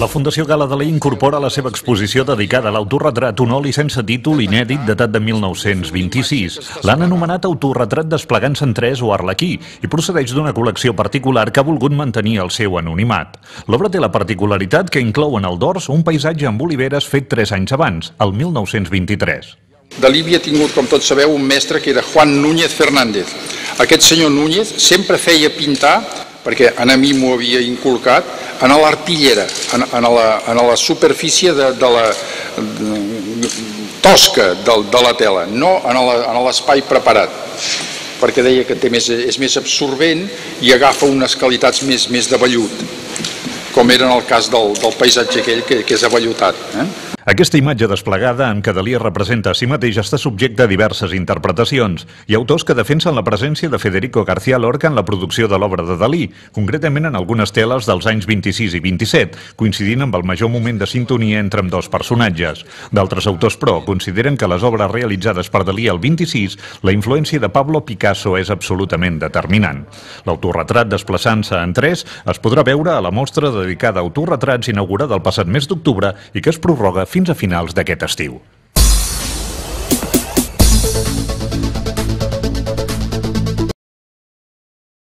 La Fundació Gala Dalí incorpora a la seva exposició dedicada a l'autorretrat un oli sense títol inèdit datat de 1926. L'han anomenat Autorretrat desplegant-se en tres o Arlequí i procedeix d'una col·lecció particular que ha volgut mantenir el seu anonimat. L'obra té la particularitat que inclou en el dors un paisatge amb oliveres fet 3 anys abans, el 1923. Dalí havia tingut, com tots sabeu, un mestre que era Juan Núñez Fernández. Aquest senyor Núñez sempre feia pintar, perquè a mi m'ho havia inculcat, en l'artillera, en la superfície de la tosca de la tela, no en l'espai preparat, perquè deia que és més absorbent i agafa unes qualitats més de vellut, com era en el cas del paisatge aquell que és avellutat. Aquesta imatge desplegada en què Dalí es representa a si mateix està subjecte a diverses interpretacions. Hi ha autors que defensen la presència de Federico García Lorca en la producció de l'obra de Dalí, concretament en algunes teles dels anys 26 i 27, coincidint amb el major moment de sintonia entre ambdós personatges. D'altres autors, però, consideren que les obres realitzades per Dalí al 26, la influència de Pablo Picasso és absolutament determinant. L'autorretrat desplaçant-se en tres es podrà veure a la mostra dedicada a autorretrats inaugurada el passat mes d'octubre i que es prorroga fins a finals d'aquest estiu.